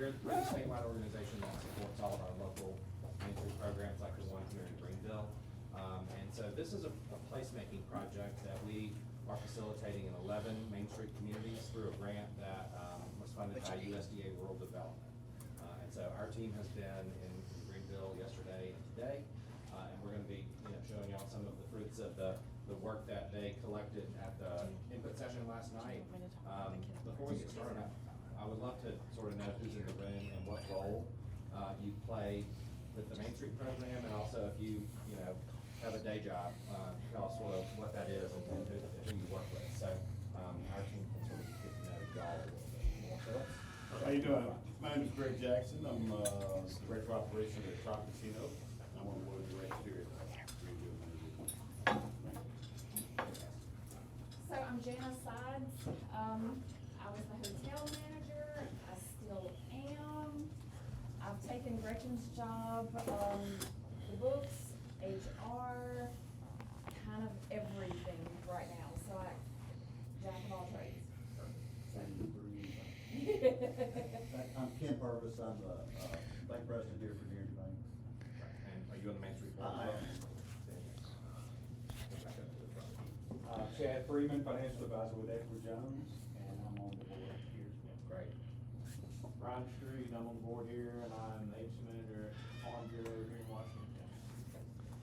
we're a statewide organization that supports all of our local Main Street programs like the one here in Greenville. And so this is a placemaking project that we are facilitating in 11 Main Street communities through a grant that was funded by USDA Rural Development. And so our team has been in Greenville yesterday and today, and we're going to be showing y'all some of the fruits of the work that they collected at the input session last night. Before we get started, I would love to sort of know who's in the room and what role you play with the Main Street program, and also if you have a day job, tell us sort of what that is and who you work with. So our team can sort of get to know y'all a little bit more. So how you doing? My name is Greg Jackson. I'm Director of Operations at Trop Casino. I'm on the board of directors here at Greenville. So I'm Jana Sides. I was the hotel manager. I still am. I've taken Gretchen's job, the books, HR, kind of everything right now. So I jack of all trades. I'm Ken Purvis. I'm the bank president here for Guaranty Bank. and are you on the Main Street board? I am. Chad Freeman, Financial Advisor with Edward Jones, and I'm on the board here as well. Great. Ron Street, I'm on the board here, and I'm the agency manager at Farm Bureau here in Washington County.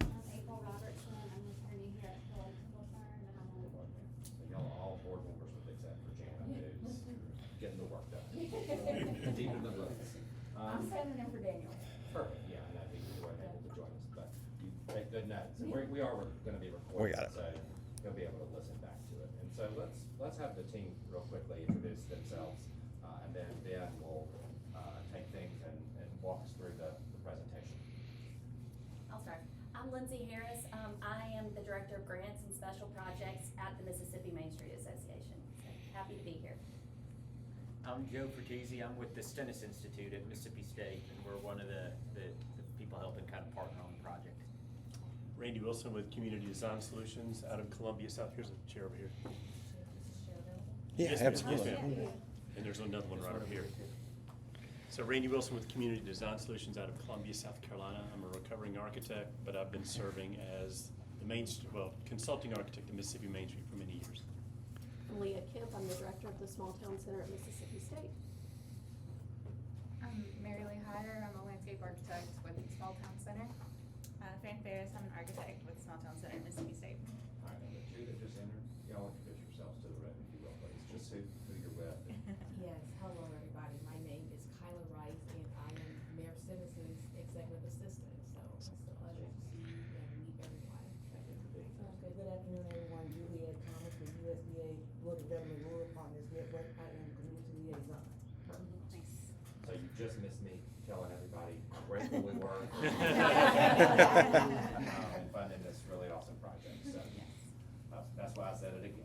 I'm April Robertson, I'm an attorney here at Phillips Law Firm, and I'm on the board here. So y'all are all board members except for Jana, who's getting the work done. Deep in the books. I'm standing in for Daniel. Perfect, yeah, I know that you weren't able to join us, but you take good notes, and we are gonna be recording, got it. so you'll be able to listen back to it. And so let's have the team real quickly introduce themselves, and then Ben will take things and walk us through the presentation. I'll start. I'm Lindsay Harris. I am the Director of Grants and Special Projects at the Mississippi Main Street Association. So happy to be here. I'm Joe Fertizzi. I'm with the Stennis Institute at Mississippi State, and we're one of the people helping kind of partner on the project. Randy Wilson with Community Design Solutions out of Columbia, South. Here's a chair over here. Yeah, Yes, ma'am. absolutely. Yes, ma'am. And there's another one right over here. So Randy Wilson with Community Design Solutions out of Columbia, South Carolina. I'm a recovering architect, but I've been serving as the consulting architect at Mississippi Main Street for many years. I'm Leah Kemp. I'm the director of the Small Town Center at Mississippi State. I'm Mary Lee Hyder. I'm a landscape architect with Small Town Center. Fan Ferris, I'm an architect with Small Town Center at Mississippi State. All right, and the two that just entered, y'all introduce yourselves to the record, if you will, please, just who you're with. Yes, hello everybody. My name is Kyla Rice and I am Mayor Simmons' executive assistant. So it's a pleasure to see you and meet everyone. Okay, good afternoon everyone. Juliet Thomas with USDA Rural Development Rural Partners Network. I am community liaison. Nice. So you just missed me telling everybody how grateful we were. And funding this really awesome project, so that's why I said it again.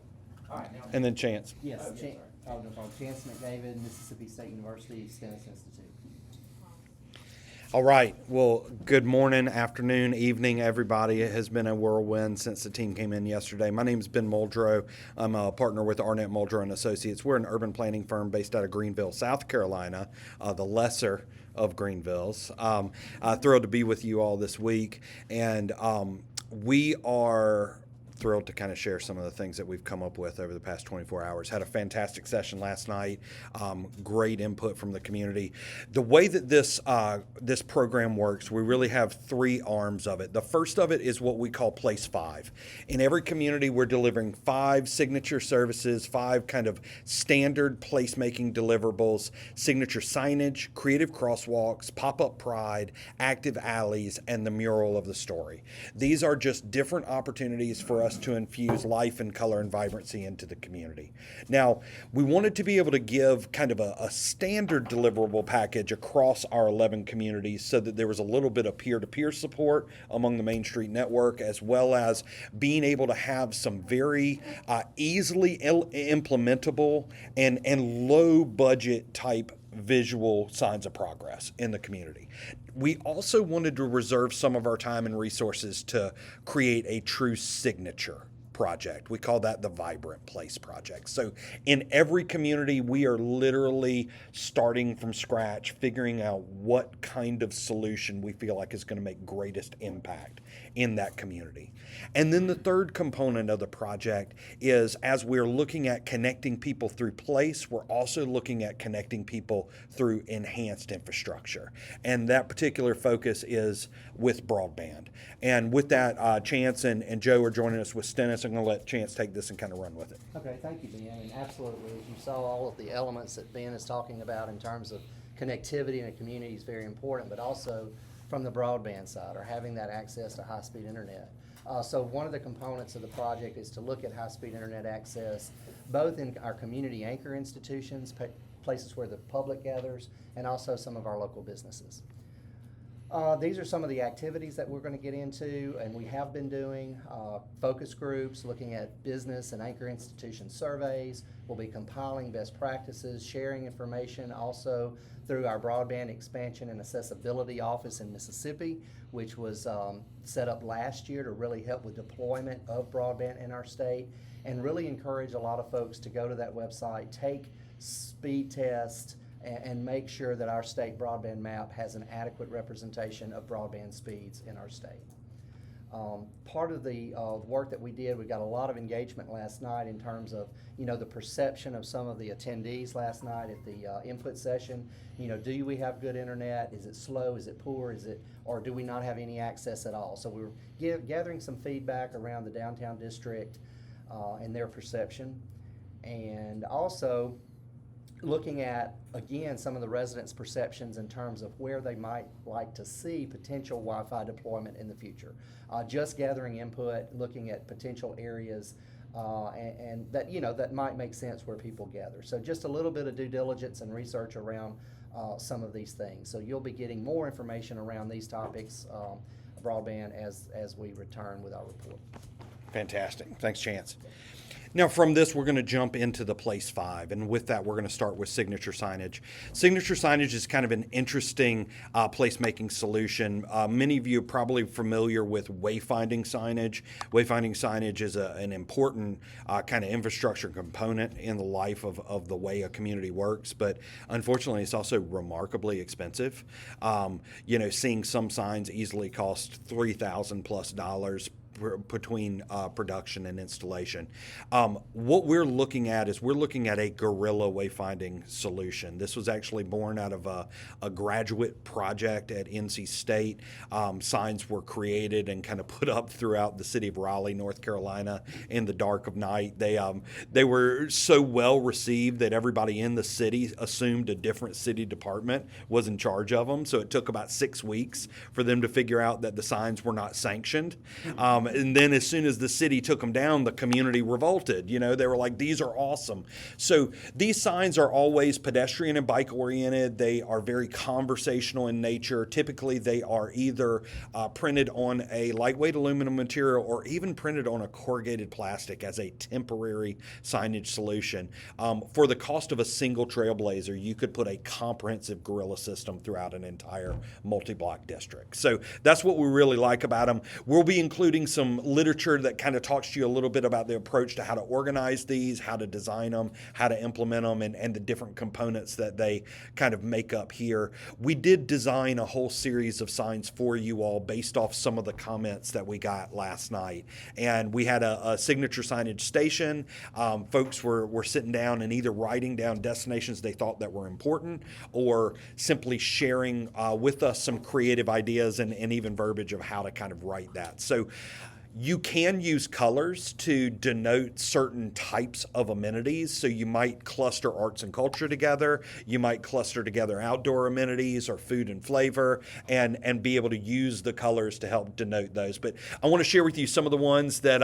All right, now. And then Chance. Yes, Oh, yeah, sorry. no problem. Chance McDavid, Mississippi State University, Stennis Institute. All right. Well, good morning, afternoon, evening, everybody. It has been a whirlwind since the team came in yesterday. My name is Ben Muldrow. I'm a partner with Arnett Muldrow and Associates. We're an urban planning firm based out of Greenville, South Carolina, the lesser of Greenvilles. Thrilled to be with you all this week, and we are thrilled to kind of share some of the things that we've come up with over the past 24 hours. Had a fantastic session last night. Great input from the community. The way that this program works, we really have three arms of it. The first of it is what we call Place 5. In every community, we're delivering 5 signature services, 5 kind of standard placemaking deliverables: signature signage, creative crosswalks, pop-up pride, active alleys, and the mural of the story. These are just different opportunities for us to infuse life and color and vibrancy into the community. Now, we wanted to be able to give kind of a standard deliverable package across our 11 communities so that there was a little bit of peer-to-peer support among the Main Street network, as well as being able to have some very easily implementable and low budget type visual signs of progress in the community. We also wanted to reserve some of our time and resources to create a true signature project. We call that the Vibrant Place project. So in every community, we are literally starting from scratch, figuring out what kind of solution we feel like is going to make greatest impact in that community. And then the third component of the project is, as we're looking at connecting people through place, we're also looking at connecting people through enhanced infrastructure. And that particular focus is with broadband. And with that, Chance and Joe are joining us with Stennis. I'm going to let Chance take this and kind of run with it. Okay, thank you, Ben. And absolutely, as you saw, all of the elements that Ben is talking about in terms of connectivity in a community is very important, but also from the broadband side, or having that access to high-speed internet. So one of the components of the project is to look at high-speed internet access, both in our community anchor institutions, places where the public gathers, and also some of our local businesses. These are some of the activities that we're going to get into, and we have been doing focus groups, looking at business and anchor institution surveys. We'll be compiling best practices, sharing information, also through our broadband expansion and accessibility office in Mississippi, which was set up last year to really help with deployment of broadband in our state, and really encourage a lot of folks to go to that website, take speed tests, and make sure that our state broadband map has an adequate representation of broadband speeds in our state. Part of the work that we did, we got a lot of engagement last night in terms of, the perception of some of the attendees last night at the input session. Do we have good internet? Is it slow? Is it poor? Or do we not have any access at all? So we were gathering some feedback around the downtown district and their perception. And also looking at, again, some of the residents' perceptions in terms of where they might like to see potential Wi-Fi deployment in the future. Just gathering input, looking at potential areas and that, that might make sense where people gather. So just a little bit of due diligence and research around some of these things. So you'll be getting more information around these topics, broadband, as we return with our report. Fantastic. Thanks, Chance. Now from this, we're going to jump into the Place 5, and with that, we're going to start with signature signage. Signature signage is kind of an interesting placemaking solution. Many of you are probably familiar with wayfinding signage. Wayfinding signage is an important kind of infrastructure component in the life of the way a community works, but unfortunately, it's also remarkably expensive. Seeing some signs easily cost $3,000+ between production and installation. What we're looking at is a guerrilla wayfinding solution. This was actually born out of a graduate project at NC State. Signs were created and kind of put up throughout the city of Raleigh, North Carolina in the dark of night. They were so well received that everybody in the city assumed a different city department was in charge of them. So it took about 6 weeks for them to figure out that the signs were not sanctioned. And then as soon as the city took them down, the community revolted. They were like, these are awesome. So these signs are always pedestrian and bike oriented. They are very conversational in nature. Typically, they are either printed on a lightweight aluminum material or even printed on a corrugated plastic as a temporary signage solution. For the cost of a single Trailblazer, you could put a comprehensive guerrilla system throughout an entire multi-block district. So that's what we really like about them. We'll be including some literature that kind of talks to you a little bit about the approach to how to organize these, how to design them, how to implement them, and the different components that they kind of make up here. We did design a whole series of signs for you all based off some of the comments that we got last night. And we had a signature signage station. Folks were sitting down and either writing down destinations they thought that were important or simply sharing with us some creative ideas and even verbiage of how to kind of write that. So you can use colors to denote certain types of amenities. So you might cluster arts and culture together. You might cluster together outdoor amenities or food and flavor and be able to use the colors to help denote those. But I want to share with you some of the ones that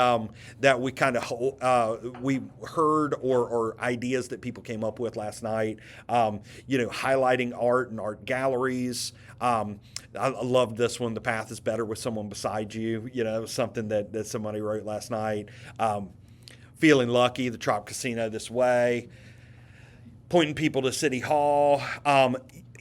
we kind of we heard or ideas that people came up with last night. Highlighting art and art galleries. I love this one. The path is better with someone beside you. Something that somebody wrote last night. Feeling lucky, the Trop Casino this way. Pointing people to City Hall.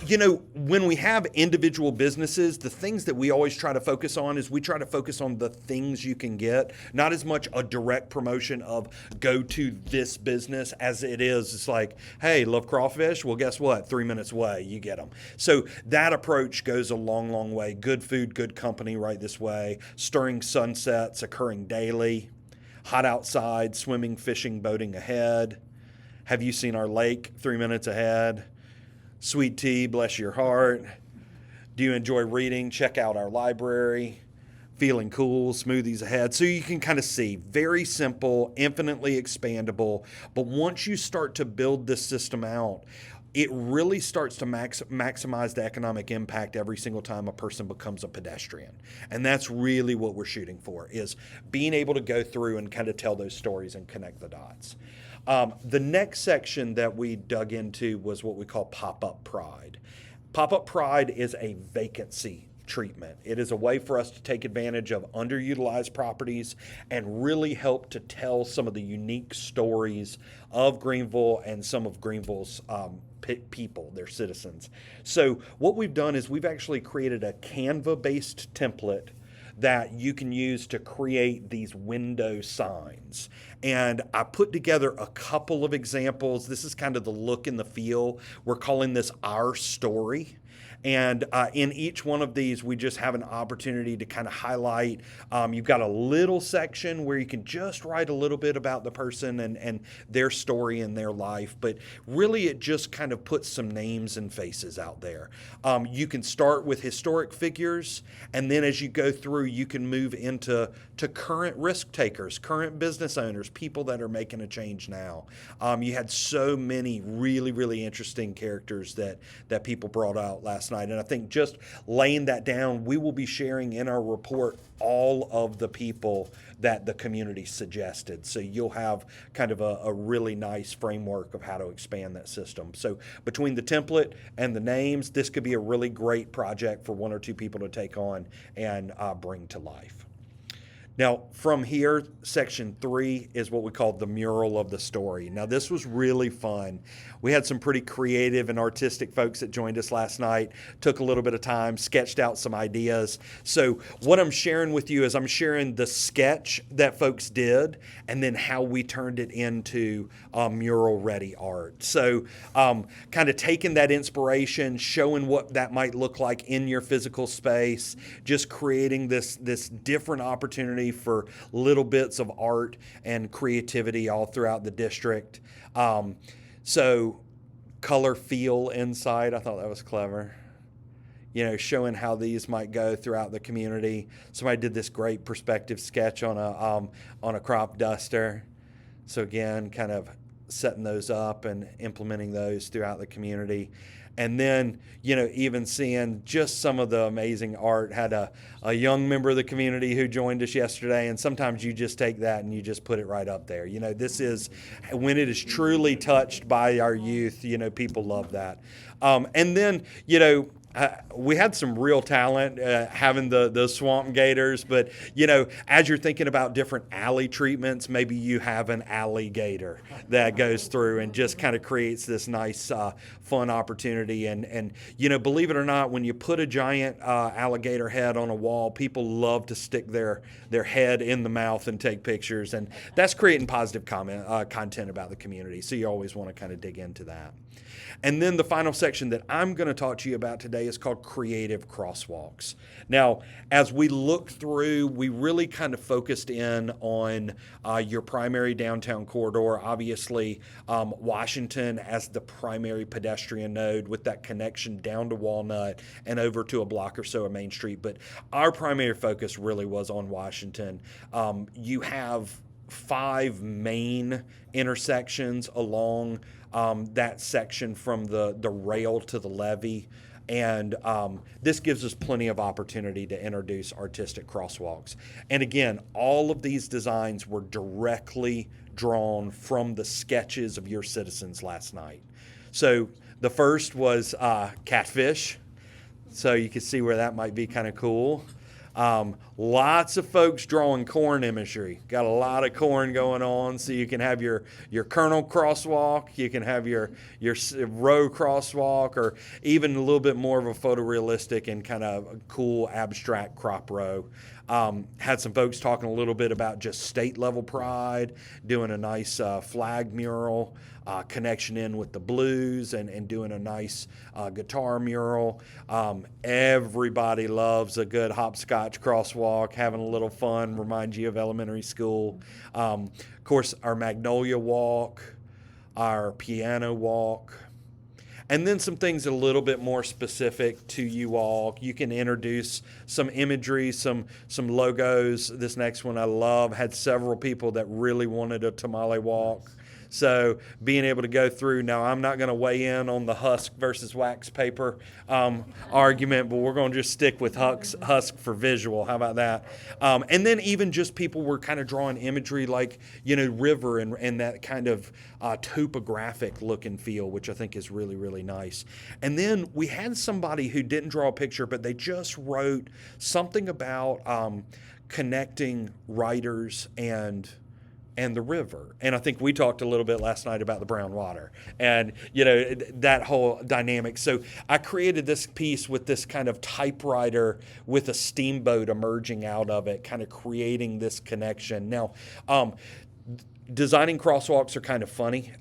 you know, when we have individual businesses, the things that we always try to focus on is we try to focus on the things you can get, not as much a direct promotion of go to this business as it is. It's like, hey, love crawfish? Well, guess what? 3 minutes away, you get them. So that approach goes a long, long way. Good food, good company right this way. Stirring sunsets occurring daily. Hot outside, swimming, fishing, boating ahead. Have you seen our lake 3 minutes ahead? Sweet tea, bless your heart. Do you enjoy reading? Check out our library. Feeling cool, smoothies ahead. So you can kind of see, very simple, infinitely expandable. But once you start to build this system out, it really starts to maximize the economic impact every single time a person becomes a pedestrian. And that's really what we're shooting for, is being able to go through and kind of tell those stories and connect the dots. The next section that we dug into was what we call Pop-Up Pride. Pop-Up Pride is a vacancy treatment. It is a way for us to take advantage of underutilized properties and really help to tell some of the unique stories of Greenville and some of Greenville's people, their citizens. So what we've done is we've actually created a Canva-based template that you can use to create these window signs. And I put together a couple of examples. This is kind of the look and the feel. We're calling this Our Story. And in each one of these, we just have an opportunity to kind of highlight. You've got a little section where you can just write a little bit about the person and their story and their life. But really, it just kind of puts some names and faces out there. You can start with historic figures. And then as you go through, you can move into current risk takers, current business owners, people that are making a change now. You had so many really, really interesting characters that people brought out last night. And I think just laying that down, we will be sharing in our report all of the people that the community suggested. So you'll have kind of a really nice framework of how to expand that system. So between the template and the names, this could be a really great project for 1 or 2 people to take on and bring to life. Now, from here, section 3 is what we call the mural of the story. Now, this was really fun. We had some pretty creative and artistic folks that joined us last night, took a little bit of time, sketched out some ideas. So what I'm sharing with you is I'm sharing the sketch that folks did and then how we turned it into mural-ready art. So kind of taking that inspiration, showing what that might look like in your physical space, just creating this different opportunity for little bits of art and creativity all throughout the district. So color feel inside, I thought that was clever. You know, showing how these might go throughout the community. Somebody did this great perspective sketch on a crop duster. So again, kind of setting those up and implementing those throughout the community. And then, you know, even seeing just some of the amazing art. Had a young member of the community who joined us yesterday, and sometimes you just take that and you just put it right up there. You know, this is, when it is truly touched by our youth, you know, people love that. And then, you know, we had some real talent having the swamp gators, but you know, as you're thinking about different alley treatments, maybe you have an alligator that goes through and just kind of creates this nice fun opportunity. And you know, believe it or not, when you put a giant alligator head on a wall, people love to stick their head in the mouth and take pictures, and that's creating positive content about the community. So you always want to kind of dig into that. And then the final section that I'm going to talk to you about today is called Creative Crosswalks. Now, as we look through, we really kind of focused in on your primary downtown corridor, obviously Washington as the primary pedestrian node with that connection down to Walnut and over to a block or so of Main Street. But our primary focus really was on Washington. You have 5 main intersections along that section from the rail to the levee. And this gives us plenty of opportunity to introduce artistic crosswalks. And again, all of these designs were directly drawn from the sketches of your citizens last night. So the first was catfish. So you can see where that might be kind of cool. Lots of folks drawing corn imagery. Got a lot of corn going on, so you can have your kernel crosswalk, you can have your row crosswalk, or even a little bit more of a photorealistic and kind of cool abstract crop row. Had some folks talking a little bit about just state level pride, doing a nice flag mural, connection in with the blues, and doing a nice guitar mural. Everybody loves a good hopscotch crosswalk, having a little fun, remind you of elementary school. Of course, our Magnolia Walk, our Piano Walk. And then some things a little bit more specific to you all. You can introduce some imagery, some logos. This next one I love. Had several people that really wanted a tamale walk. So being able to go through, now I'm not going to weigh in on the husk versus wax paper argument, but we're going to just stick with husk for visual. How about that? And then even just people were kind of drawing imagery like, river and that kind of topographic look and feel, which I think is really, really nice. And then we had somebody who didn't draw a picture, but they just wrote something about connecting writers and the river. And I think we talked a little bit last night about the brown water and, that whole dynamic. So I created this piece with this kind of typewriter with a steamboat emerging out of it, kind of creating this connection. Now, designing crosswalks are kind of funny.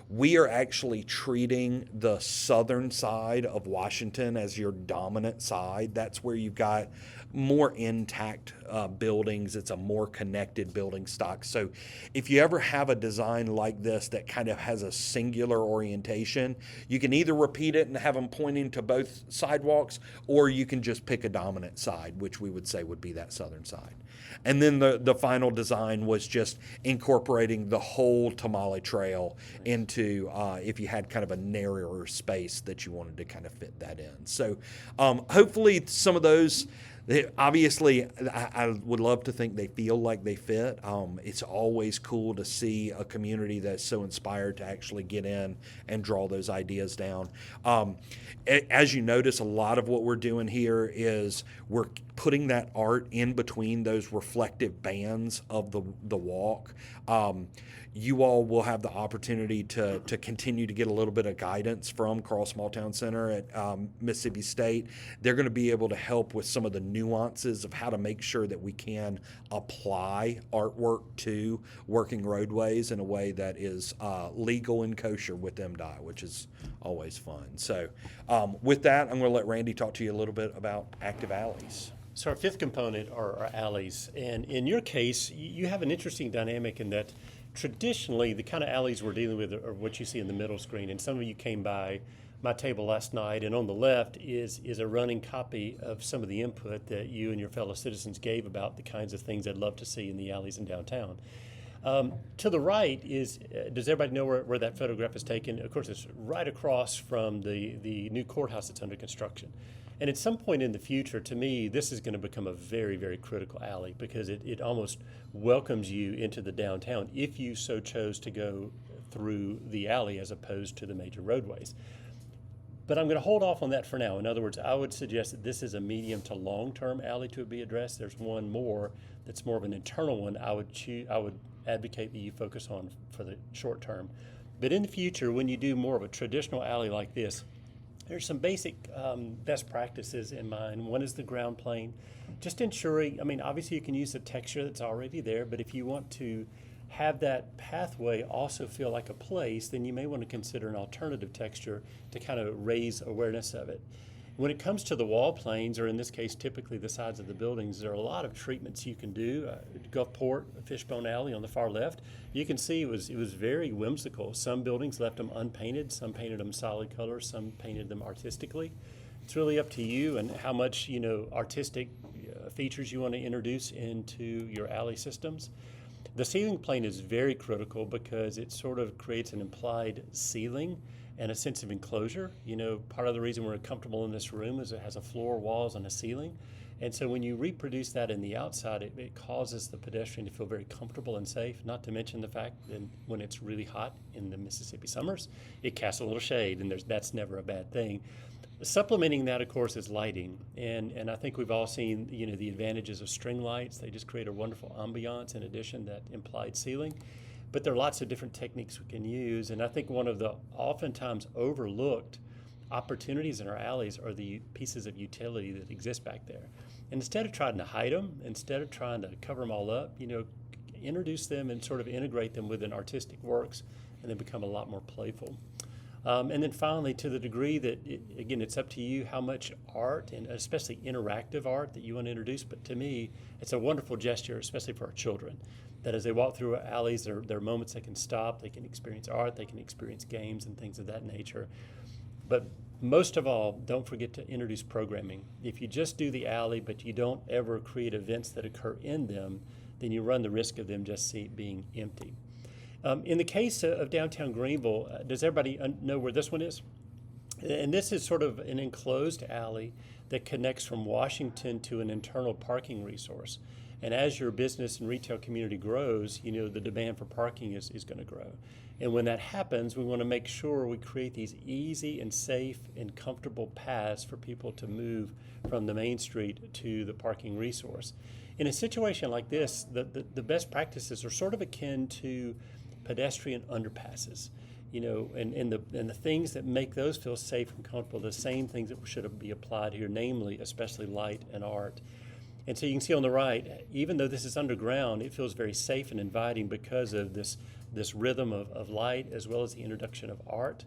We are actually treating the southern side of Washington as your dominant side. That's where you've got more intact buildings. It's a more connected building stock. So if you ever have a design like this that kind of has a singular orientation, you can either repeat it and have them pointing to both sidewalks, or you can just pick a dominant side, which we would say would be that southern side. And then the final design was just incorporating the whole Tamale Trail into if you had kind of a narrower space that you wanted to kind of fit that in. So hopefully some of those, obviously, I would love to think they feel like they fit. It's always cool to see a community that's so inspired to actually get in and draw those ideas down. As you notice, a lot of what we're doing here is we're putting that art in between those reflective bands of the walk. You all will have the opportunity to continue to get a little bit of guidance from Carl Small Town Center at Mississippi State. They're going to be able to help with some of the nuances of how to make sure that we can apply artwork to working roadways in a way that is legal and kosher with MDOT, which is always fun. So with that, I'm going to let Randy talk to you a little bit about active alleys. So our fifth component are our alleys. And in your case, you have an interesting dynamic in that traditionally, the kind of alleys we're dealing with are what you see in the middle screen. And some of you came by my table last night, and on the left is a running copy of some of the input that you and your fellow citizens gave about the kinds of things they'd love to see in the alleys in downtown. To the right is, does everybody know where that photograph is taken? Of course, it's right across from the new courthouse that's under construction. And at some point in the future, to me, this is going to become a very, very critical alley because it almost welcomes you into the downtown if you so chose to go through the alley as opposed to the major roadways. But I'm going to hold off on that for now. In other words, I would suggest that this is a medium to long-term alley to be addressed. There's one more that's more of an internal one I would advocate that you focus on for the short term. But in the future, when you do more of a traditional alley like this, there's some basic best practices in mind. One is the ground plane. Just ensuring, obviously you can use the texture that's already there, but if you want to have that pathway also feel like a place, then you may want to consider an alternative texture to kind of raise awareness of it. When it comes to the wall planes, or in this case, typically the sides of the buildings, there are a lot of treatments you can do. Gulfport, Fishbone Alley on the far left, you can see it was very whimsical. Some buildings left them unpainted, some painted them solid colors, some painted them artistically. It's really up to you and how much artistic features you want to introduce into your alley systems. The ceiling plane is very critical because it sort of creates an implied ceiling and a sense of enclosure. Part of the reason we're comfortable in this room is it has a floor, walls, and a ceiling. And so when you reproduce that in the outside, it causes the pedestrian to feel very comfortable and safe, not to mention the fact that when it's really hot in the Mississippi summers, it casts a little shade, and that's never a bad thing. Supplementing that, of course, is lighting, and I think we've all seen, the advantages of string lights. They just create a wonderful ambiance in addition that implied ceiling. But there are lots of different techniques we can use, and I think one of the oftentimes overlooked opportunities in our alleys are the pieces of utility that exist back there. And instead of trying to hide them, instead of trying to cover them all up, introduce them and sort of integrate them within artistic works, and then become a lot more playful. And then finally, to the degree that, it's up to you how much art, and especially interactive art, that you want to introduce. But to me, it's a wonderful gesture, especially for our children, that as they walk through alleys, there are moments they can stop, they can experience art, they can experience games and things of that nature. But most of all, don't forget to introduce programming. If you just do the alley, but you don't ever create events that occur in them, then you run the risk of them just being empty. In the case of downtown Greenville, does everybody know where this one is? And this is sort of an enclosed alley that connects from Washington to an internal parking resource. And as your business and retail community grows, the demand for parking is going to grow. And when that happens, we want to make sure we create these easy and safe and comfortable paths for people to move from the main street to the parking resource. In a situation like this, the best practices are sort of akin to pedestrian underpasses, and the things that make those feel safe and comfortable, the same things that should be applied here, namely, especially light and art. And so you can see on the right, even though this is underground, it feels very safe and inviting because of this rhythm of light as well as the introduction of art.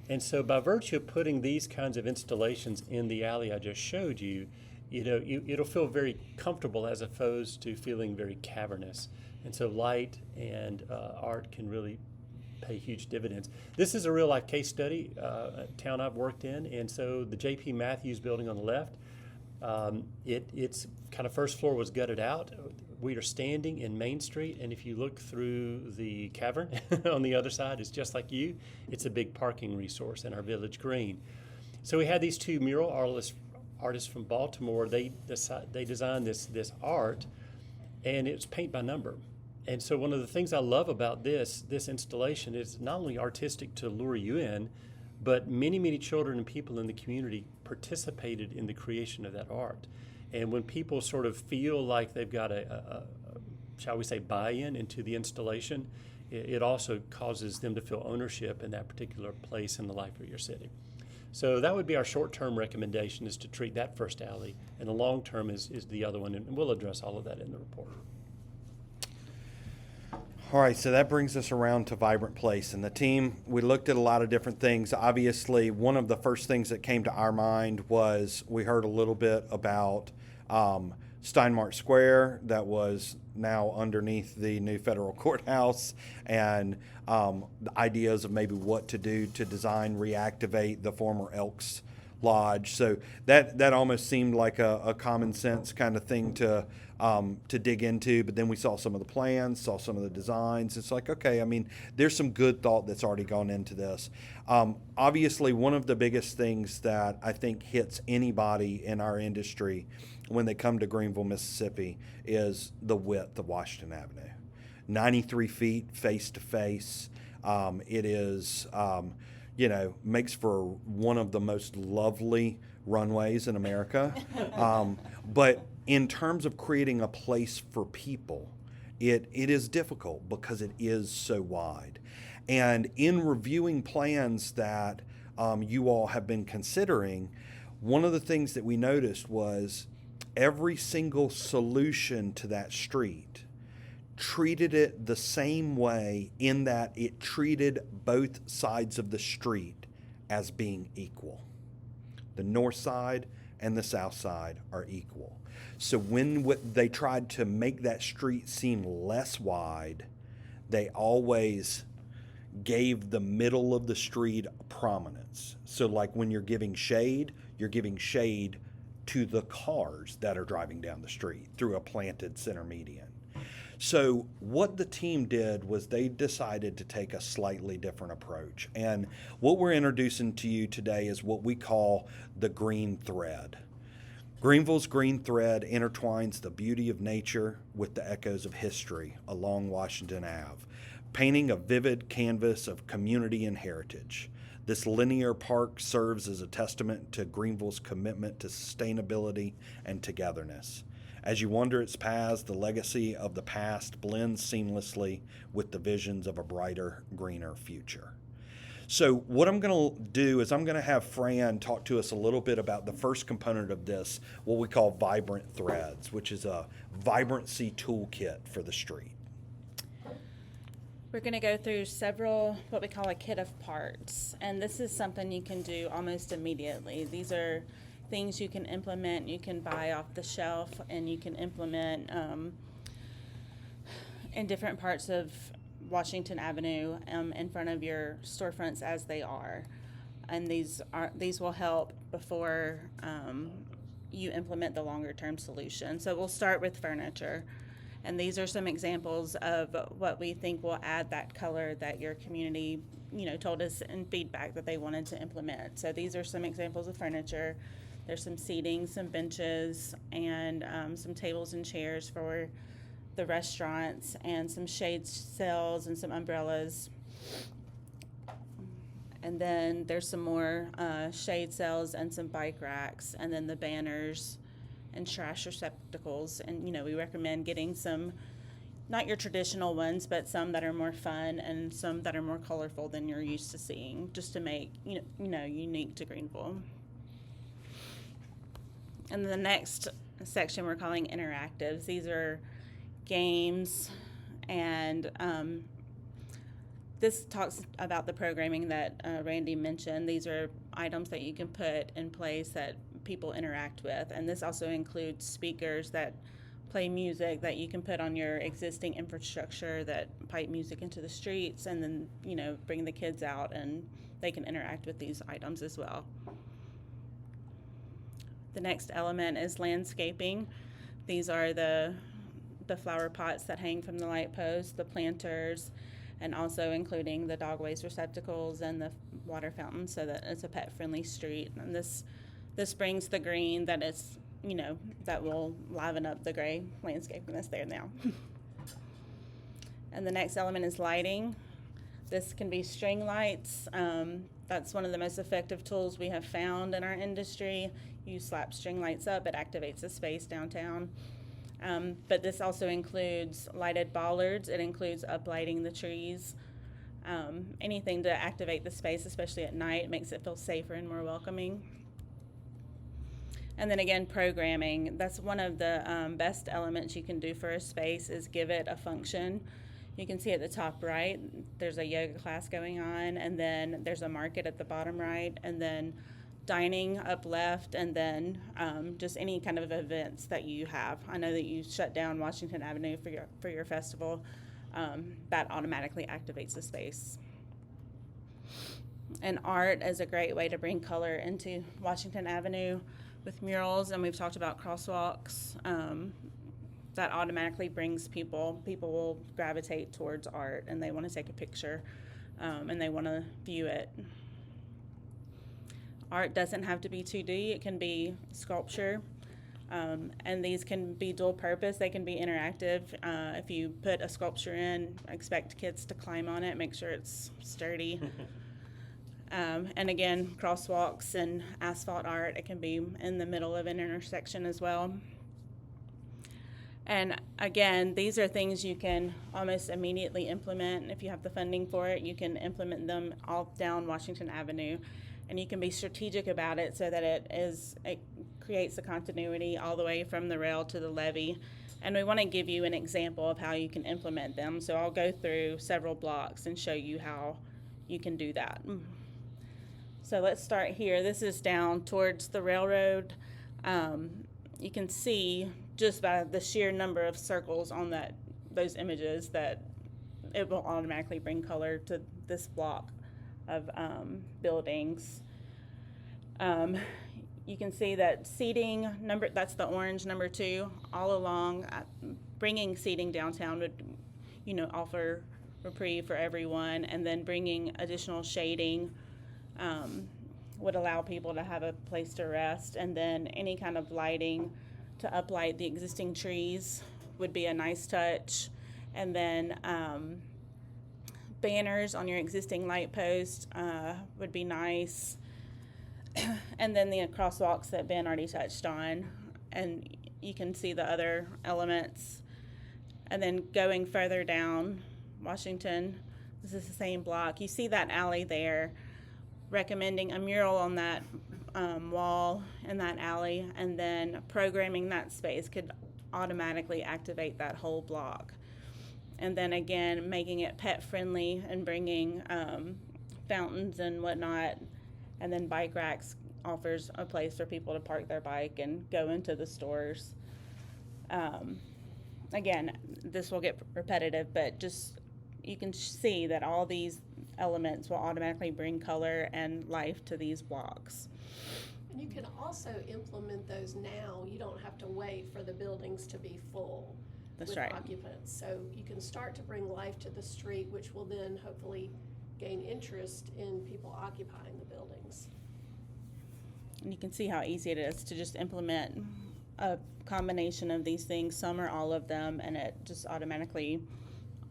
And so by virtue of putting these kinds of installations in the alley I just showed you, it'll feel very comfortable as opposed to feeling very cavernous. And so light and art can really pay huge dividends. This is a real life case study, a town I've worked in. And so the J.P. Matthews building on the left, its kind of first floor was gutted out. We are standing in Main Street, and if you look through the cavern on the other side, it's just like it's a big parking resource in our village green. So we had these two mural artists from Baltimore. They designed this art, and it's paint by number. And so one of the things I love about this installation is not only artistic to lure you in, but many, many children and people in the community participated in the creation of that art. And when people sort of feel like they've got shall we say, buy-in into the installation, it also causes them to feel ownership in that particular place in the life of your city. So that would be our short-term recommendation, is to treat that first alley, and the long-term is the other one, and we'll address all of that in the report. All right, so that brings us around to Vibrant Place. And the team, we looked at a lot of different things. Obviously, one of the first things that came to our mind was we heard a little bit about Steinmart Square that was now underneath the new federal courthouse, and the ideas of maybe what to do to design, reactivate the former Elks Lodge. So that almost seemed like a common sense kind of thing to dig into, but then we saw some of the plans, saw some of the designs. It's like, okay, I mean, there's some good thought that's already gone into this. Obviously, one of the biggest things that I think hits anybody in our industry when they come to Greenville, Mississippi, is the width of Washington Avenue. 93 feet face to face. It is, makes for one of the most lovely runways in America. But in terms of creating a place for people, it is difficult because it is so wide. And in reviewing plans that you all have been considering, one of the things that we noticed was every single solution to that street treated it the same way, in that it treated both sides of the street as being equal. The north side and the south side are equal. So when they tried to make that street seem less wide, they always gave the middle of the street prominence. So like when you're giving shade to the cars that are driving down the street through a planted center median. So what the team did was they decided to take a slightly different approach. And what we're introducing to you today is what we call the green thread. Greenville's green thread intertwines the beauty of nature with the echoes of history along Washington Ave. painting a vivid canvas of community and heritage. This linear park serves as a testament to Greenville's commitment to sustainability and togetherness. As you wander its paths, the legacy of the past blends seamlessly with the visions of a brighter, greener future. So what I'm going to do is I'm going to have Fran talk to us a little bit about the first component of this, what we call Vibrant Threads, which is a vibrancy toolkit for the street. We're going to go through several, what we call a kit of parts, and this is something you can do almost immediately. These are things you can implement, you can buy off the shelf, and you can implement in different parts of Washington Avenue in front of your storefronts as they are. And these will help before you implement the longer term solution. So we'll start with furniture. And these are some examples of what we think will add that color that your community, told us in feedback that they wanted to implement. So these are some examples of furniture. There's some seating, some benches, and some tables and chairs for the restaurants, and some shade cells and some umbrellas. And then there's some more shade cells and some bike racks, and then the banners and trash receptacles. And we recommend getting some, not your traditional ones, but some that are more fun and some that are more colorful than you're used to seeing, just to make unique to Greenville. And the next section we're calling interactives. These are games, and this talks about the programming that Randy mentioned. These are items that you can put in place that people interact with, and this also includes speakers that play music that you can put on your existing infrastructure that pipe music into the streets, and then bring the kids out and they can interact with these items as well. The next element is landscaping. These are the flower pots that hang from the light posts, the planters, and also including the dog waste receptacles and the water fountain, so that it's a pet-friendly street. And this brings the green that is, that will liven up the gray landscaping that's there now. And the next element is lighting. This can be string lights. That's one of the most effective tools we have found in our industry. You slap string lights up, it activates the space downtown. But this also includes lighted bollards. It includes uplighting the trees. Anything to activate the space, especially at night, makes it feel safer and more welcoming. And then again, programming. That's one of the best elements you can do for a space, is give it a function. You can see at the top right, there's a yoga class going on, and then there's a market at the bottom right, and then dining up left, and then just any kind of events that you have. I know that you shut down Washington Avenue for your festival. That automatically activates the space. And art is a great way to bring color into Washington Avenue with murals, and we've talked about crosswalks. That automatically brings people will gravitate towards art, and they want to take a picture, and they want to view it. Art doesn't have to be 2D, it can be sculpture, and these can be dual purpose. They can be interactive. If you put a sculpture in, expect kids to climb on it, make sure it's sturdy. And again, crosswalks and asphalt art, it can be in the middle of an intersection as well. And again, these are things you can almost immediately implement. If you have the funding for it, you can implement them all down Washington Avenue. And you can be strategic about it so that it creates a continuity all the way from the rail to the levee. And we want to give you an example of how you can implement them. So I'll go through several blocks and show you how you can do that. So let's start here. This is down towards the railroad. You can see just by the sheer number of circles on those images that it will automatically bring color to this block of buildings. You can see that seating that's the orange number 2 all along. Bringing seating downtown would offer reprieve for everyone, and then bringing additional shading would allow people to have a place to rest, and then any kind of lighting to uplight the existing trees would be a nice touch. And then banners on your existing light post would be nice. And then the crosswalks that Ben already touched on, and you can see the other elements. And then going further down Washington, this is the same block. You see that alley there, recommending a mural on that wall in that alley, and then programming that space could automatically activate that whole block. And then again, making it pet friendly and bringing fountains and whatnot. And then bike racks offers a place for people to park their bike and go into the stores. Again, this will get repetitive, but just you can see that all these elements will automatically bring color and life to these blocks. And you can also implement those now. You don't have to wait for the buildings to be full That's with right. occupants. So you can start to bring life to the street, which will then hopefully gain interest in people occupying the buildings. And you can see how easy it is to just implement a combination of these things, some or all of them, and it just automatically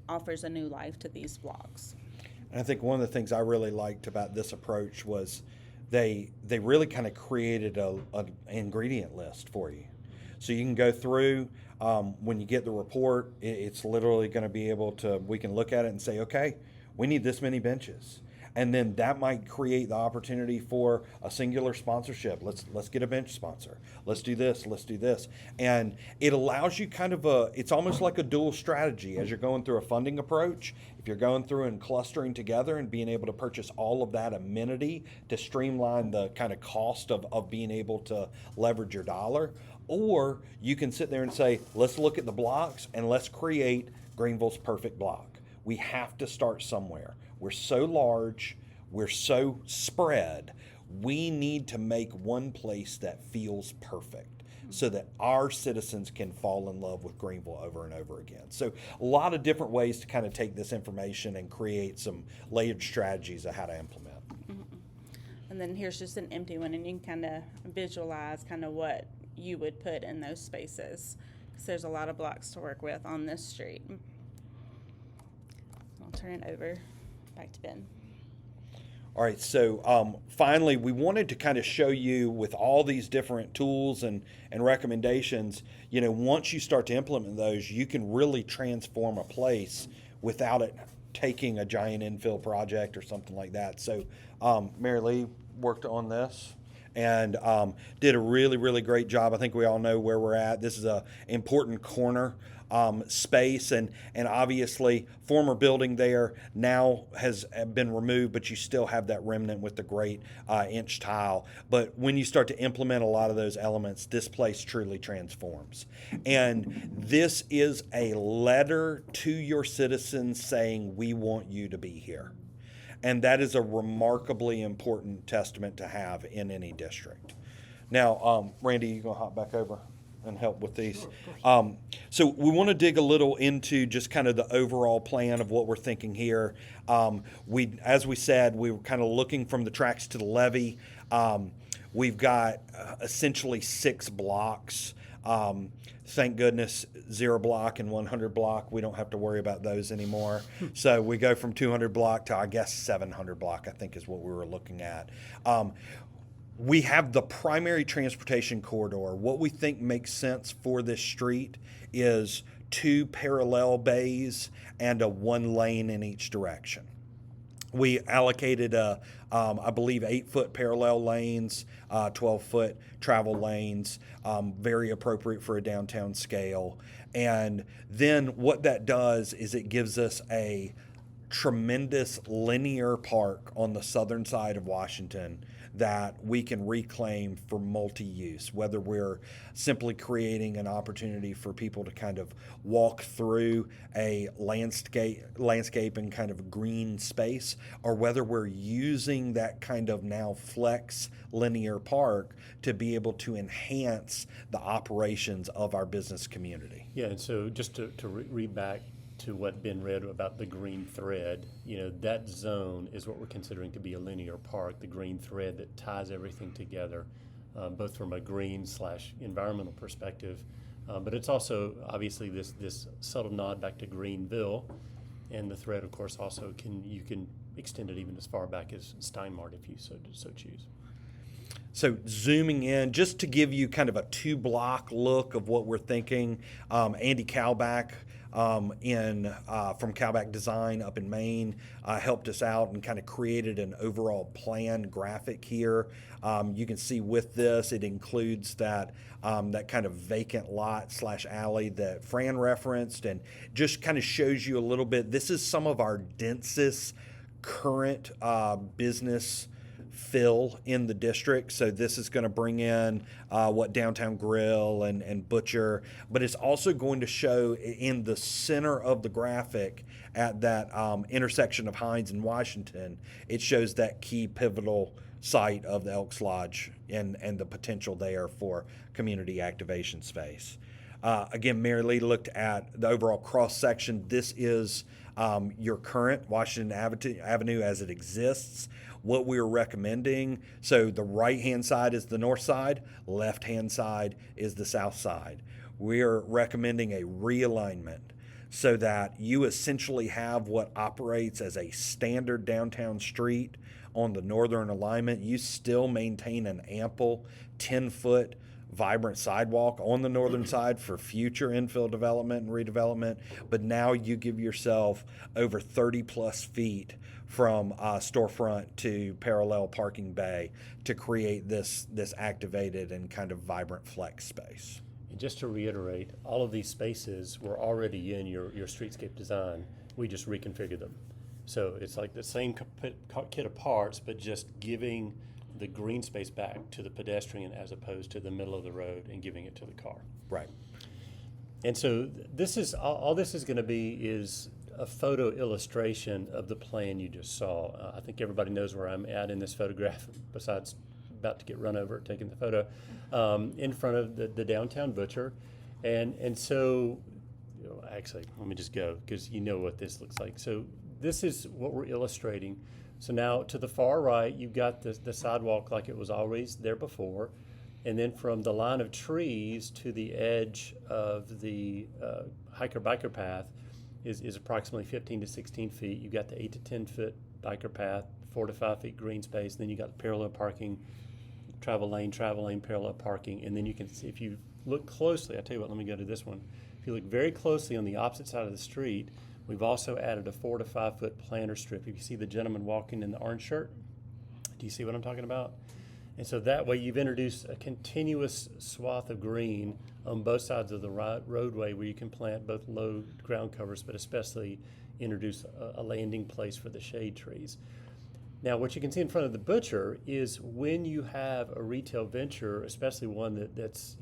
offers a new life to these blocks. And I think one of the things I really liked about this approach was they really kind of created an ingredient list for you. So you can go through, when you get the report, it's literally going to be able to, we can look at it and say, okay, we need this many benches. And then that might create the opportunity for a singular sponsorship. Let's get a bench sponsor. Let's do this. Let's do this. And it allows you kind of it's almost like a dual strategy as you're going through a funding approach. If you're going through and clustering together and being able to purchase all of that amenity to streamline the kind of cost of being able to leverage your dollar. Or you can sit there and say, let's look at the blocks and let's create Greenville's perfect block. We have to start somewhere. We're so large, we're so spread, we need to make one place that feels perfect so that our citizens can fall in love with Greenville over and over again. So a lot of different ways to kind of take this information and create some layered strategies of how to implement. Mm-hmm. And then here's just an empty one, and you can kind of visualize kind of what you would put in those spaces, because there's a lot of blocks to work with on this street. I'll turn it over back to Ben. All right, so finally, we wanted to kind of show you with all these different tools and recommendations, you know, once you start to implement those, you can really transform a place without it taking a giant infill project or something like that. So Mary Lee worked on this and did a really, really great job. I think we all know where we're at. This is an important corner space, and obviously former building there now has been removed, but you still have that remnant with the great inch tile. But when you start to implement a lot of those elements, this place truly transforms. And this is a letter to your citizens saying, we want you to be here. And that is a remarkably important testament to have in any district. Now, Randy, you gonna hop back over and help with these? So we want to dig a little into just kind of the overall plan of what we're thinking here. As we said, we were kind of looking from the tracks to the levee. We've got essentially 6 blocks. Thank goodness 0 block and 100 block, we don't have to worry about those anymore. So we go from 200 block to, I guess, 700 block, I think is what we were looking at. We have the primary transportation corridor. What we think makes sense for this street is 2 parallel bays and a 1 lane in each direction. We allocated, I believe, 8-foot parallel lanes, 12-foot travel lanes, very appropriate for a downtown scale. And then what that does is it gives us a tremendous linear park on the southern side of Washington that we can reclaim for multi-use, whether we're simply creating an opportunity for people to kind of walk through a landscape and kind of green space, or whether we're using that kind of now flex linear park to be able to enhance the operations of our business community. Yeah, and so just to read back to what Ben read about the green thread, you know, that zone is what we're considering to be a linear park, the green thread that ties everything together, both from a green/environmental perspective, but it's also obviously this subtle nod back to Greenville, And the thread, of course, also you can extend it even as far back as Steinmart if you so choose. So zooming in, just to give you kind of a 2-block look of what we're thinking, Andy Kalbach from Kalbach Design up in Maine helped us out and kind of created an overall plan graphic here. You can see with this, it includes that kind of vacant lot / alley that Fran referenced, and just kind of shows you a little bit. This is some of our densest current business fill in the district. So this is going to bring in what Downtown Grill and Butcher, but it's also going to show in the center of the graphic at that intersection of Hines and Washington, it shows that key pivotal site of the Elks Lodge and the potential there for community activation space. Again, Mary Lee looked at the overall cross section. This is your current Washington Avenue as it exists. What we're recommending, so the right-hand side is the north side, left-hand side is the south side. We're recommending a realignment so that you essentially have what operates as a standard downtown street on the northern alignment. You still maintain an ample 10-foot vibrant sidewalk on the northern side for future infill development and redevelopment, but now you give yourself over 30 plus feet from storefront to parallel parking bay to create this activated and kind of vibrant flex space. And just to reiterate, all of these spaces were already in your streetscape design. We just reconfigured them. So it's like the same kit of parts, but just giving the green space back to the pedestrian as opposed to the middle of the road and giving it to the car. Right. And so this is all this is going to be is a photo illustration of the plan you just saw. I think everybody knows where I'm at in this photograph, besides about to get run over taking the photo, in front of the downtown Butcher. And so, actually, let me just go because you know what this looks like. So this is what we're illustrating. So now to the far right, you've got the sidewalk like it was always there before. And then from the line of trees to the edge of the hiker-biker path is approximately 15 to 16 feet. You've got the 8 to 10 foot biker path, 4 to 5 feet green space. And then you got parallel parking, travel lane, parallel parking. And then you can see, if you look closely, I tell you what, let me go to this one. If you look very closely on the opposite side of the street, we've also added a 4 to 5 foot planter strip. If you see the gentleman walking in the orange shirt, do you see what I'm talking about? And so that way you've introduced a continuous swath of green on both sides of the roadway where you can plant both low ground covers, but especially introduce a landing place for the shade trees. Now, what you can see in front of the Butcher is when you have a retail venture, especially one that's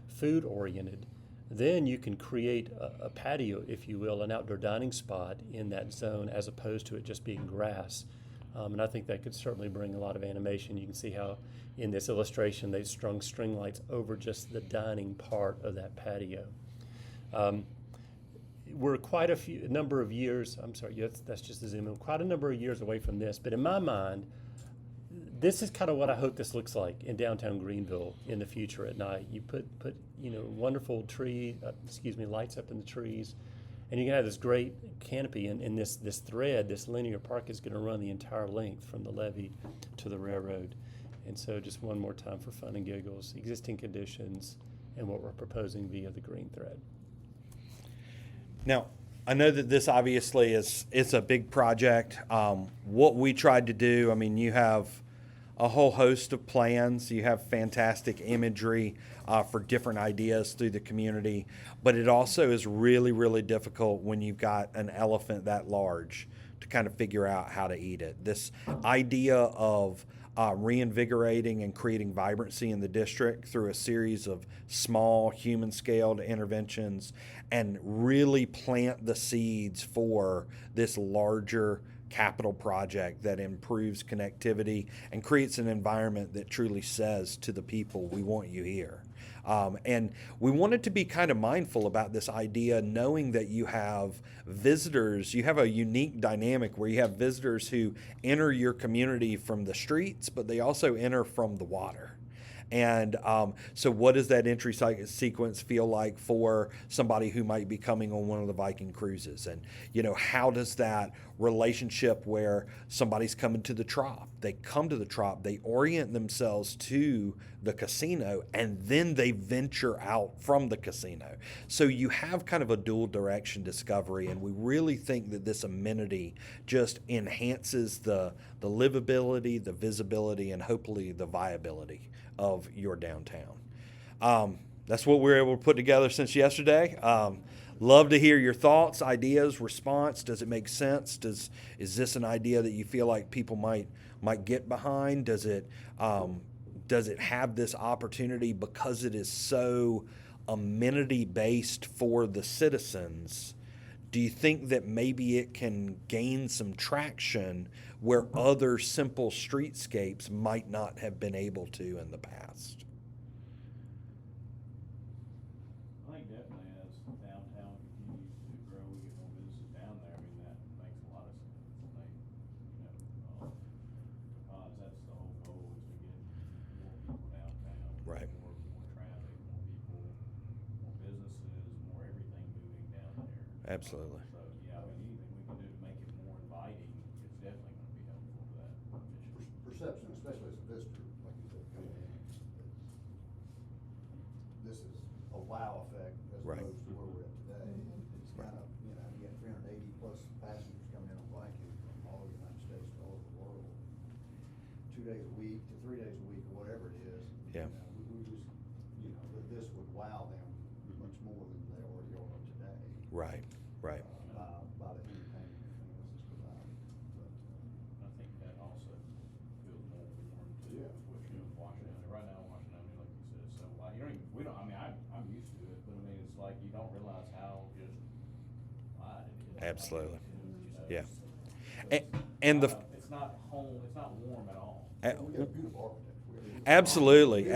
food oriented, then you can create a patio, if you will, an outdoor dining spot in that zone as opposed to it just being grass. And I think that could certainly bring a lot of animation. You can see how in this illustration they strung string lights over just the dining part of that patio. We're quite a number of years, I'm sorry, that's just a zoom in, quite a number of years away from this, but in my mind, this is kind of what I hope this looks like in downtown Greenville in the future at night. You put wonderful lights up in the trees, and you can have this great canopy, and this thread, this linear park is going to run the entire length from the levee to the railroad. And so just one more time for fun and giggles, existing conditions and what we're proposing via the green thread. Now, I know that this obviously it's a big project. What we tried to do, you have a whole host of plans. You have fantastic imagery for different ideas through the community, but it also is really, really difficult when you've got an elephant that large to kind of figure out how to eat it. This idea of reinvigorating and creating vibrancy in the district through a series of small human-scaled interventions and really plant the seeds for this larger capital project that improves connectivity and creates an environment that truly says to the people, we want you here. And we wanted to be kind of mindful about this idea, knowing that you have visitors, you have a unique dynamic where you have visitors who enter your community from the streets, but they also enter from the water. And so what does that entry sequence feel like for somebody who might be coming on one of the Viking cruises? And, how does that relationship where somebody's coming to the Trop, they come to the Trop, they orient themselves to the casino, and then they venture out from the casino. So you have kind of a dual direction discovery, and we really think that this amenity just enhances the livability, the visibility, and hopefully the viability of your downtown. That's what we were able to put together since yesterday. Love to hear your thoughts, ideas, response. Does it make sense? Is this an idea that you feel like people might get behind? Does it have this opportunity because it is so amenity based for the citizens? Do you think that maybe it can gain some traction where other simple streetscapes might not have been able to in the past? I think definitely as downtown continues to grow, we get more businesses down there, I mean, that makes a lot of sense. Like, because that's the whole goal, is to get more people downtown. Right. More traffic, more people, more businesses, more everything moving down there. Absolutely. So, yeah, I mean, anything we can do to make it more inviting is definitely gonna be helpful to that mission. Perception, especially as a visitor, like you said, coming in. This is a wow effect as Right. opposed to where we're at today. It's kind of, you got 380 plus passengers coming in on Viking from all over the United States to all over the world. 2 days a week to 3 days a week or whatever it is. Yeah. We just, this would wow them much more than they already are today. Right. By the entertainment and everything else that's provided. But, I think that also feels more warm to Yeah. what Washington, right now Washington, like you said, is so wide. I'm used to it, but I mean, it's like you don't realize how just wide it is. Absolutely. You Yeah. know, And the it's not home, it's not warm at all. we got beautiful architecture. Absolutely.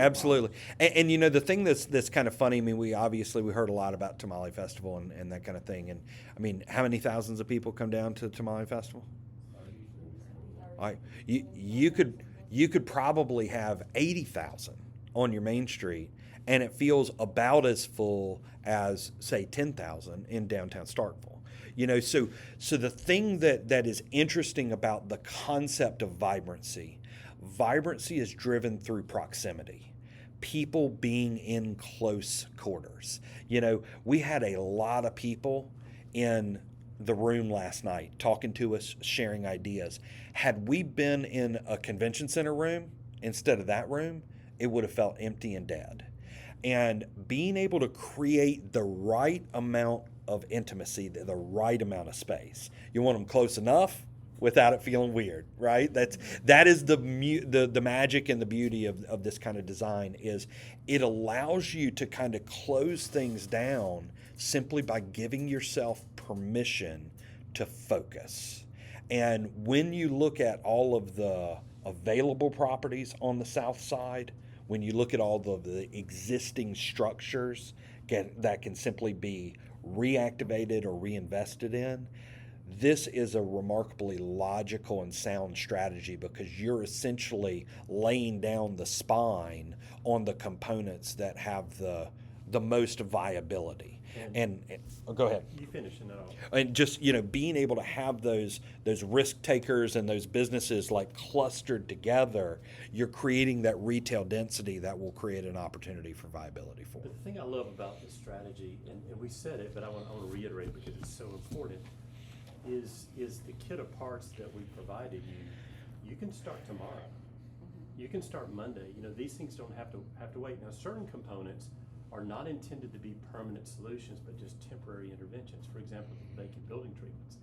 And the thing that's kind of funny, I mean, we heard a lot about Tamale Festival and that kind of thing. And I mean, how many thousands of people come down to the Tamale Festival? You could probably have 80,000 on your main street, and it feels about as full as, say, 10,000 in downtown Starkville. So the thing that is interesting about the concept of vibrancy is driven through proximity, people being in close quarters. We had a lot of people in the room last night talking to us, sharing ideas. Had we been in a convention center room instead of that room, it would have felt empty and dead. And being able to create the right amount of intimacy, the right amount of space. You want them close enough without it feeling weird, right? That is the magic and the beauty of this kind of design, is it allows you to kind of close things down simply by giving yourself permission to focus. And when you look at all of the available properties on the south side, when you look at all the existing structures that can simply be reactivated or reinvested in, this is a remarkably logical and sound strategy, because you're essentially laying down the spine on the components that have the most viability. And go ahead. You finish and And just being able to have those risk takers and those businesses like clustered together, you're creating that retail density that will create an opportunity for viability for. But the thing I love about this strategy, and we said it, but I want to reiterate because it's so important, is the kit of parts that we provided you. You can start tomorrow. You can start Monday. These things don't have to wait. Now, certain components are not intended to be permanent solutions, but just temporary interventions. For example, vacant building treatments.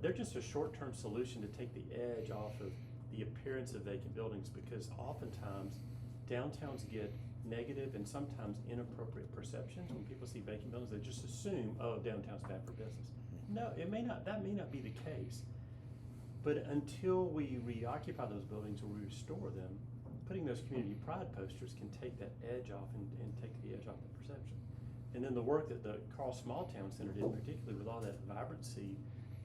They're just a short-term solution to take the edge off of the appearance of vacant buildings, because oftentimes downtowns get negative and sometimes inappropriate perceptions. When people see vacant buildings, they just assume, oh, downtown's bad for business. No, that may not be the case. But until we reoccupy those buildings or we restore them, putting those community pride posters can take that edge off and take the edge off the perception. And then the work that the Carl Small Town Center did, particularly with all that vibrancy,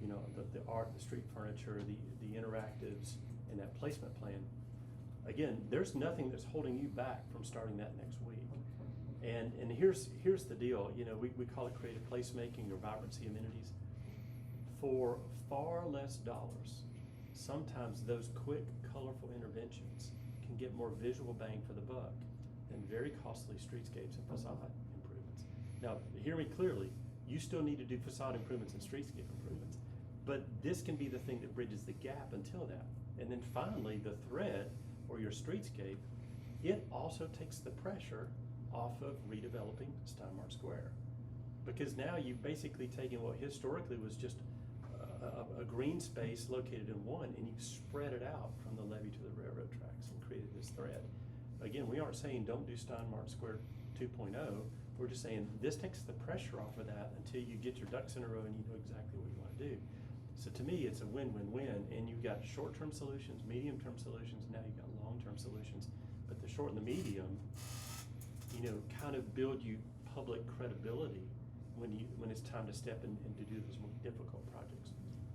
the art, the street furniture, the interactives, and that placement plan, again, there's nothing that's holding you back from starting that next week. And here's the deal, you know, we call it creative placemaking or vibrancy amenities. For far less dollars, sometimes those quick, colorful interventions can get more visual bang for the buck than very costly streetscapes and facade improvements. Now, hear me clearly, you still need to do facade improvements and streetscape improvements, but this can be the thing that bridges the gap until that. And then finally, the thread, or your streetscape, it also takes the pressure off of redeveloping Steinmart Square. Because now you've basically taken what historically was just a green space located in one, and you've spread it out from the levee to the railroad tracks and created this thread. Again, we aren't saying don't do Steinmart Square 2.0. We're just saying this takes the pressure off of that until you get your ducks in a row and you know exactly what you want to do. So to me, it's a win-win-win, and you've got short-term solutions, medium-term solutions, now you've got long-term solutions. But the short and the medium, you know, kind of build you public credibility when it's time to step in and to do those more difficult projects.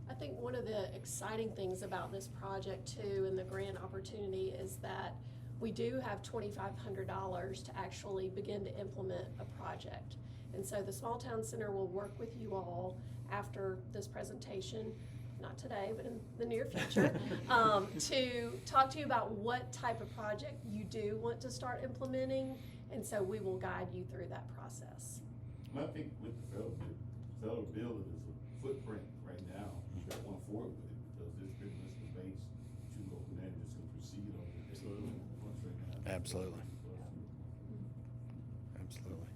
I think one of the exciting things about this project too, and the grant opportunity, is that we do have $2,500 to actually begin to implement a project. And so the Small Town Center will work with you all after this presentation, not today, but in the near future, to talk to you about what type of project you do want to start implementing. And so we will guide you through that process. I think with the federal bill is a footprint right now. You got one forward with it because there's pretty much the base to go from there and just gonna proceed on it. Absolutely. Absolutely.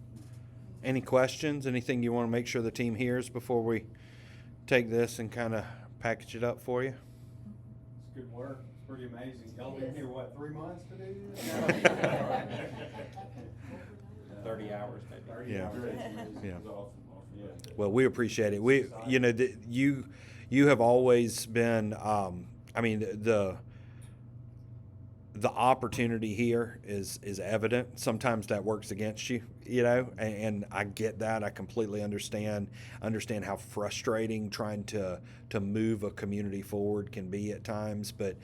Any questions? Anything you want to make sure the team hears before we take this and kind of package it up for you? It's good work. It's pretty amazing. Y'all been here, what, 3 months to do this? 30 hours maybe. 30 Yeah. hours. Yeah. It's awesome. Yeah. Well, we appreciate it. We, you know, you have always been. I mean, the opportunity here is evident. Sometimes that works against you, you know, and I get that. I completely understand how frustrating trying to move a community forward can be at times. But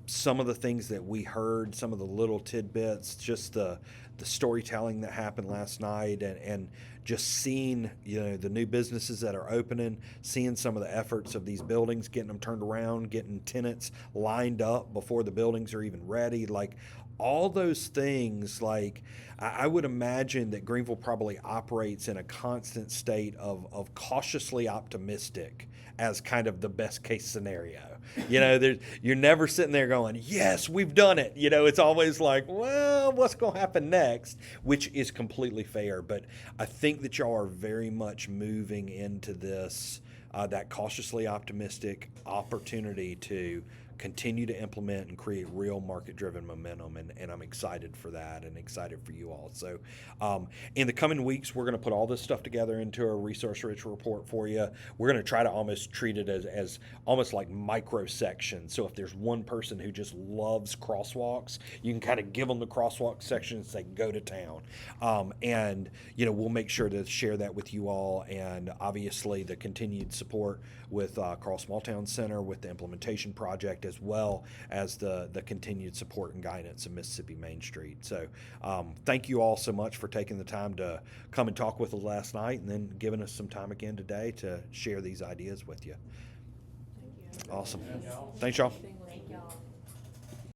some of the things that we heard, some of the little tidbits, just the storytelling that happened last night, and just seeing, you know, the new businesses that are opening, seeing some of the efforts of these buildings, getting them turned around, getting tenants lined up before the buildings are even ready, like all those things. Like I would imagine that Greenville probably operates in a constant state of cautiously optimistic as kind of the best case scenario. You know, you're never sitting there going, yes, we've done it. You know, it's always like, well, what's going to happen next, which is completely fair. But I think that y'all are very much moving into this, that cautiously optimistic opportunity to continue to implement and create real market-driven momentum, and I'm excited for that and excited for you all. So in the coming weeks, we're going to put all this stuff together into a resource-rich report for you. We're going to try to almost treat it as almost like micro sections. So if there's one person who just loves crosswalks, you can kind of give them the crosswalk section and say, go to town. And, you know, we'll make sure to share that with you all, and obviously the continued support with Carl Small Town Center, with the implementation project, as well as the continued support and guidance of Mississippi Main Street. So thank you all so much for taking the time to come and talk with us last night, and then giving us some time again today to share these ideas with you. Thank you. Awesome. Thanks, y'all. Thank y'all.